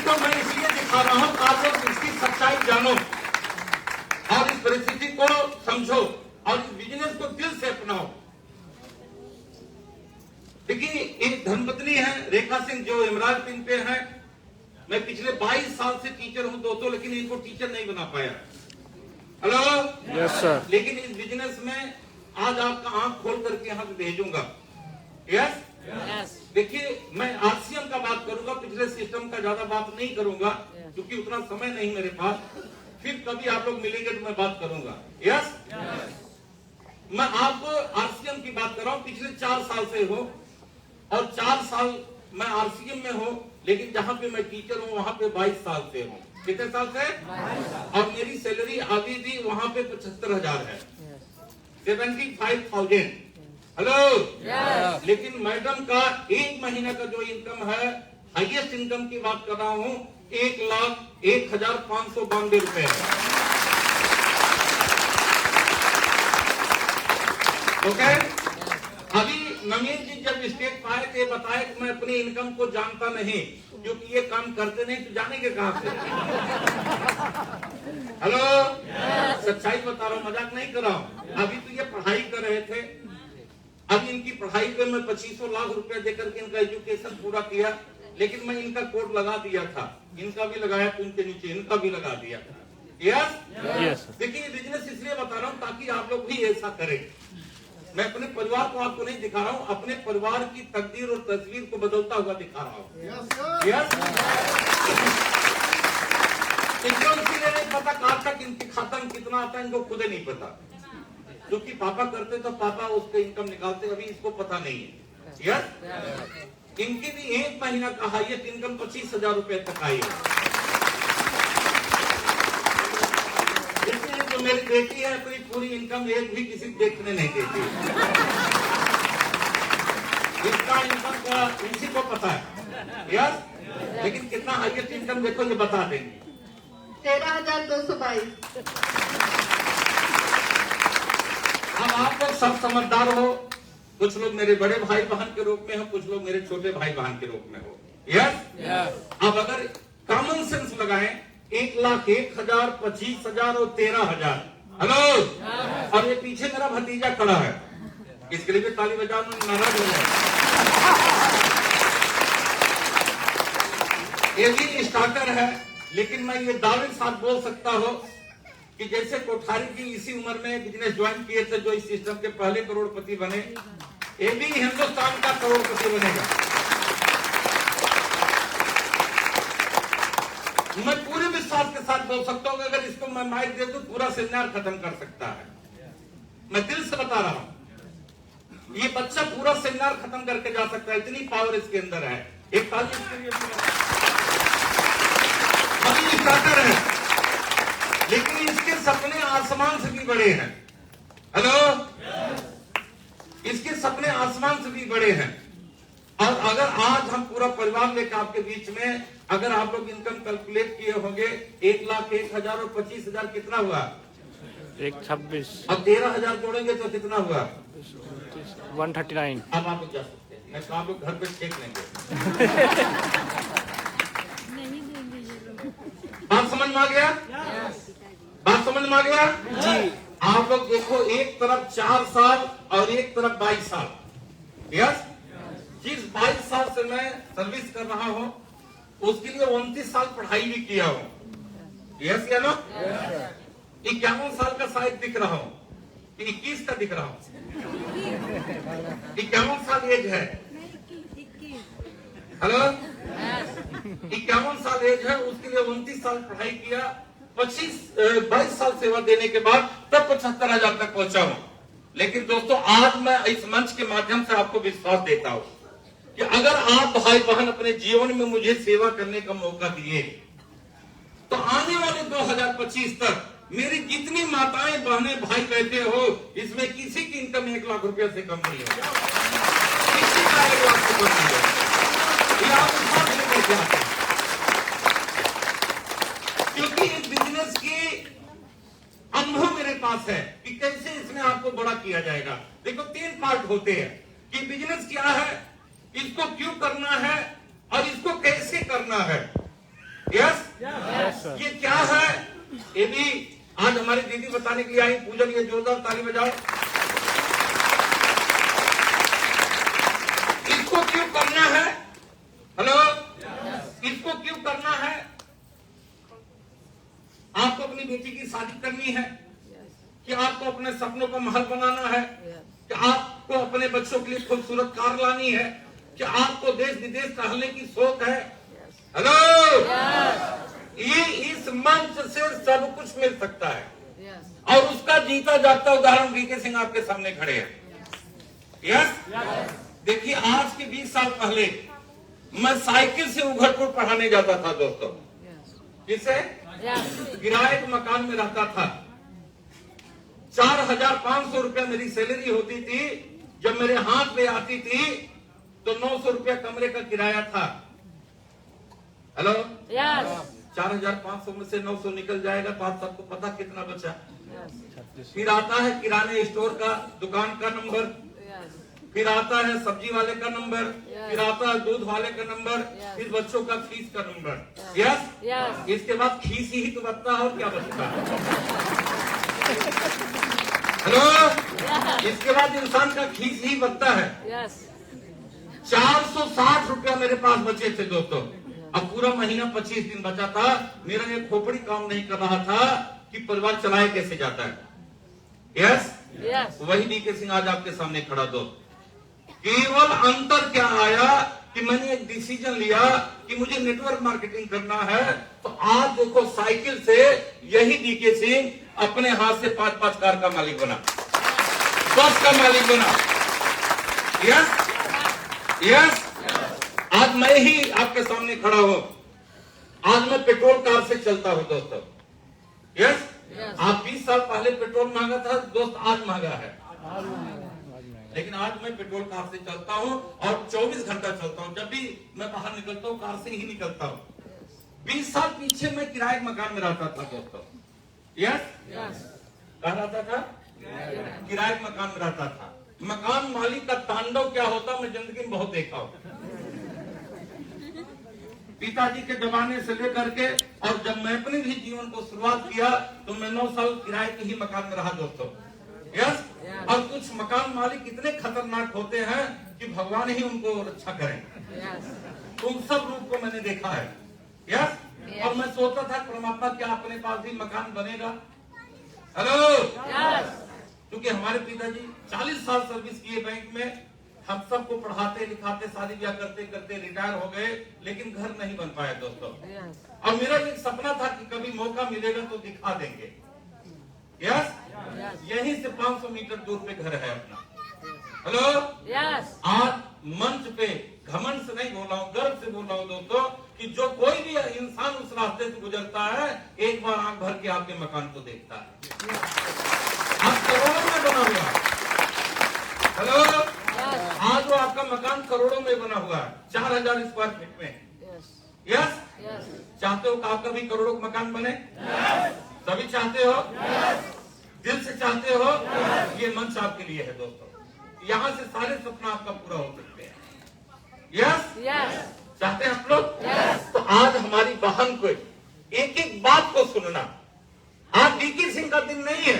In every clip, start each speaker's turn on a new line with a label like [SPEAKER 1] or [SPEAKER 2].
[SPEAKER 1] तो मैं इसलिए दिखा रहा हूं, आप लोग इसकी सच्चाई जानो और इस परिस्थिति को समझो और इस बिजनेस को दिल से अपनाओ। देखिए, एक धर्मपत्नी है रेखा सिंह जो इमरान पिन पे है। मैं पिछले 22 साल से टीचर हूं दोस्तों, लेकिन इनको टीचर नहीं बना पाया। Hello,
[SPEAKER 2] yes sir.
[SPEAKER 1] लेकिन इस बिजनेस में आज आपका आंख खोल करके यहां से भेजूंगा। यस, देखिए, मैं आरसीएम का बात करूंगा, पिछले सिस्टम का ज्यादा बात नहीं करूंगा क्योंकि उतना समय नहीं मेरे पास। फिर कभी आप लोग मिलेंगे तो मैं बात करूंगा। यस, मैं आपको आरसीएम की बात कर रहा हूं। पिछले 4 साल से हो और 4 साल मैं आरसीएम में हूं, लेकिन जहां पे मैं टीचर हूं वहां पे 22 साल से हूं। कितने साल से? और मेरी सैलरी अभी भी वहां पे 75,000 है, 75,000। हेलो, लेकिन मैडम का एक महीने का जो इनकम है, हाईएस्ट इनकम की बात कर रहा हूं, 1,01,592 रुपए है। ओके, अभी नवीन जी जब स्टेट पाए थे बताए कि मैं अपनी इनकम को जानता नहीं क्योंकि ये काम करते नहीं, तो जानेंगे कहां से? हेलो, सच्चाई बता रहा हूं, मजाक नहीं कर रहा हूं। अभी तो ये पढ़ाई कर रहे थे, अभी इनकी पढ़ाई पे मैं 2500 लाख रुपए देकर के इनका एजुकेशन पूरा किया, लेकिन मैं इनका कोड लगा दिया था, इनका भी लगाया तो इनके नीचे इनका भी लगा दिया था। यस, देखिए, बिजनेस इसलिए बता रहा हूं ताकि आप लोग भी ऐसा करें। मैं अपने परिवार को आपको नहीं दिखा रहा हूं, अपने परिवार की तकदीर और तस्वीर को बदलता हुआ दिखा रहा हूं। यस, इनको इसीलिए नहीं पता कहां तक इनकी खाता में कितना आता है, इनको खुद ही नहीं पता, क्योंकि पापा करते तो पापा उसके इनकम निकालते, अभी इसको पता नहीं है। यस, इनकी भी एक महीना का हाईएस्ट इनकम 25,000 रुपए तक आई है। जो मेरी बेटी है अपनी पूरी इनकम एक भी किसी देखने नहीं देती। इसका इनकम का इसी को पता है। यस, लेकिन कितना हाईएस्ट इनकम देखो ये बता देंगे,
[SPEAKER 3] 13,222।
[SPEAKER 1] अब आप लोग सब समझदार हो, कुछ लोग मेरे बड़े भाई बहन के रूप में हो, कुछ लोग मेरे छोटे भाई बहन के रूप में हो। यस, अब अगर कॉमन सेंस लगाएं, 1,01,000, 25,000 और 13,000। हेलो, और ये पीछे मेरा भतीजा खड़ा है, इसके लिए भी ताली बजाना, नाराज हो जाए। ये भी स्टार्टर है, लेकिन मैं ये दावे के साथ बोल सकता हूं कि जैसे कोठारी की इसी उम्र में बिजनेस ज्वाइन किए थे, जो इस सिस्टम के पहले करोड़पति बने, ये भी हिंदुस्तान का करोड़पति बनेगा। मैं पूरे विश्वास के साथ बोल सकता हूं कि अगर इसको मैं माइक दे दूं पूरा सेमिनार खत्म कर सकता है। मैं दिल से बता रहा हूं, ये बच्चा पूरा सेमिनार खत्म करके जा सकता है, इतनी पावर इसके अंदर है। एक ताली इसके लिए। अभी स्टार्टर है, लेकिन इसके सपने आसमान से भी बड़े हैं। हेलो, इसके सपने आसमान से भी बड़े हैं। और अगर आज हम पूरा परिवार लेकर आपके बीच में, अगर आप लोग इनकम कैलकुलेट किए होंगे, 1,01,000 और 25,000 कितना हुआ?
[SPEAKER 2] 126।
[SPEAKER 1] अब 13,000 जोड़ेंगे तो कितना हुआ?
[SPEAKER 2] 139।
[SPEAKER 1] अब आप लोग जा सकते हैं, मैं तो आप लोग घर पे चेक लेंगे। बात समझ में आ गया? बात समझ में आ गया जी। आप लोग देखो, एक तरफ 4 साल और एक तरफ 22 साल। यस, जिस 22 साल से मैं सर्विस कर रहा हूं उसके लिए 29 साल पढ़ाई भी किया हूं। यस या नो? 51 साल का शायद दिख रहा हूं, 21 का दिख रहा हूं। 51 साल एज है। हेलो, 51 साल एज है, उसके लिए 29 साल पढ़ाई किया, 22 साल सेवा देने के बाद तब 75,000 तक पहुंचा हूं। लेकिन दोस्तों, आज मैं इस मंच के माध्यम से आपको विश्वास देता हूं कि अगर आप भाई बहन अपने जीवन में मुझे सेवा करने का मौका दिए, तो आने वाले 2025 तक मेरी जितनी माताएं बहनें भाई कहते हो, इसमें किसी की इनकम 1 लाख रुपए से कम नहीं होगा, किसी का 1 लाख से कम नहीं होगा। ये आप क्योंकि इस बिजनेस की अनुभव मेरे पास है कि कैसे इसमें आपको बड़ा किया जाएगा। देखो, 3 पार्ट होते हैं कि बिजनेस क्या है, इसको क्यों करना है और इसको कैसे करना है। दिखाने के लिए आई। पूजन, ये जोरदार ताली बजाओ। इसको क्यों करना है? हेलो, इसको क्यों करना है? आपको अपनी बेटी की शादी करनी है कि आपको अपने सपनों का महल बनाना है कि आपको अपने बच्चों के लिए खूबसूरत कार लानी है कि आपको देश विदेश टहलने की शौक है? हेलो, ये इस मंच से सब कुछ मिल सकता है और उसका जीता जागता उदाहरण वीके सिंह आपके सामने खड़े हैं। यस, देखिए आज के 20 साल पहले मैं साइकिल से उघरपुर पढ़ाने जाता था दोस्तों। किसे? किराए के मकान में रहता था। 4,500 रुपया मेरी सैलरी होती थी। जब मेरे हाथ में आती थी तो 900 रुपया कमरे का किराया था। हेलो, 4,500 में से 900 निकल जाएगा तो आप सबको पता कितना बचा। फिर आता है किराने स्टोर का दुकान का नंबर, फिर आता है सब्जी वाले का नंबर, फिर आता है दूध वाले का नंबर, फिर बच्चों का फीस का नंबर। यस, इसके बाद फीस ही तो बचता है और क्या बचता है? हेलो, इसके बाद इंसान का फीस ही बचता है। 460 रुपया मेरे पास बचे थे दोस्तों। अब पूरा महीना 25 दिन बचा था। मेरा ये खोपड़ी काम नहीं कर रहा था कि परिवार चलाए कैसे जाता है। यस, वही वीके सिंह आज आपके सामने खड़ा दोस्त। केवल अंतर क्या आया कि मैंने एक डिसीजन लिया कि मुझे नेटवर्क मार्केटिंग करना है। तो आज देखो साइकिल से यही वीके सिंह अपने हाथ से 5-5 कार का मालिक बना, बस का मालिक बना। यस, यस, आज मैं ही आपके सामने खड़ा हूं। आज मैं पेट्रोल कार से चलता हूं दोस्तों। यस, आप 20 साल पहले पेट्रोल महंगा था दोस्त, आज महंगा है। लेकिन आज मैं पेट्रोल कार से चलता हूं और 24 घंटा चलता हूं। जब भी मैं बाहर निकलता हूं कार से ही निकलता हूं। 20 साल पीछे मैं किराए के मकान में रहता था दोस्तों। यस, कहाँ रहता था? किराए के मकान में रहता था। मकान मालिक का तांडव क्या होता मैं जिंदगी में बहुत देखा हूं। पिताजी के जमाने से लेकर के और जब मैं अपने भी जीवन को शुरुआत किया तो मैं 9 साल किराए के ही मकान में रहा दोस्तों। यस, और कुछ मकान मालिक इतने खतरनाक होते हैं कि भगवान ही उनको रक्षा करें। उन सब रूप को मैंने देखा है। यस, और मैं सोचता था परमात्मा क्या अपने पास भी मकान बनेगा। हेलो, क्योंकि हमारे पिताजी 40 साल सर्विस किए बैंक में। हम सबको पढ़ाते लिखाते शादी ब्याह करते करते रिटायर हो गए, लेकिन घर नहीं बन पाया दोस्तों। और मेरा एक सपना था कि कभी मौका मिलेगा तो दिखा देंगे। यस, यहीं से 500 मीटर दूर पे घर है अपना। हेलो, आज मंच पे घमंड से नहीं बोल रहा हूँ, गर्व से बोल रहा हूँ दोस्तों कि जो कोई भी इंसान उस रास्ते से गुजरता है एक बार आंख भर के आपके मकान को देखता है। आप करोड़ों में बना हुआ। हेलो, आज वो आपका मकान करोड़ों में बना हुआ है, 4,000 स्क्वायर फीट में। यस, चाहते हो कि आपका भी करोड़ों का मकान बने? सभी चाहते हो? दिल से चाहते हो? ये मंच आपके लिए है दोस्तों। यहाँ से सारे सपना आपका पूरा हो सकते हैं। यस, चाहते हैं आप लोग? तो आज हमारी बहन को एक एक बात को सुनना। आज वीके सिंह का दिन नहीं है,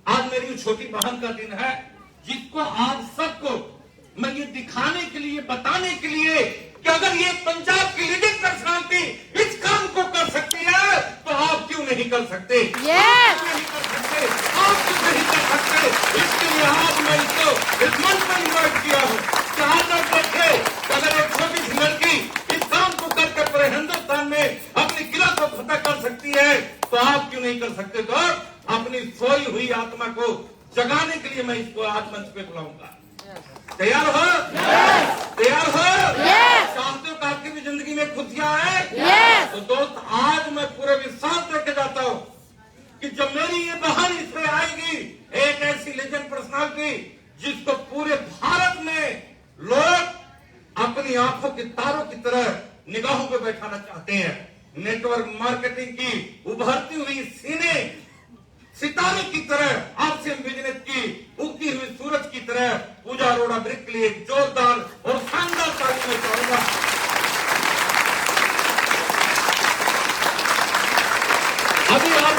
[SPEAKER 1] आज मेरी छोटी बहन का दिन है, जिसको आज सबको मैं ये दिखाने के लिए बताने के लिए कि अगर ये पंजाब की लीडिंग पर्सनालिटी इस काम को कर सकती है तो आप क्यों नहीं कर सकते? आप क्यों नहीं कर सकते? आप क्यों नहीं कर सकते? इसके लिए आज मैं इसको इस मंच पर इन्वाइट किया हूँ कि आज आप देखे अगर एक छोटी सी लड़की इस काम को करके पूरे हिंदुस्तान में अपनी किला को फतह कर सकती है तो आप क्यों नहीं कर सकते? तो अपनी सोई हुई आत्मा को जगाने के लिए मैं इसको आज मंच पे बुलाऊंगा। तैयार हो? तैयार हो? चाहते हो कि आपकी भी जिंदगी में खुशियां आए? तो दोस्त आज मैं पूरे विश्वास लेके जाता हूँ कि जब मेरी ये बहन इसमें आएगी, एक ऐसी लेजेंड पर्सनालिटी जिसको पूरे भारत में लोग अपनी आंखों के तारों की तरह निगाहों पे बैठाना चाहते हैं। नेटवर्क मार्केटिंग की उभरती हुई सीने सितारे की तरह, आरसीएम बिजनेस की उगती हुई सूरज की तरह पूजा अरोड़ा ब्रिक के लिए एक जोरदार और शानदार ताली मैं चाहूंगा। अभी आप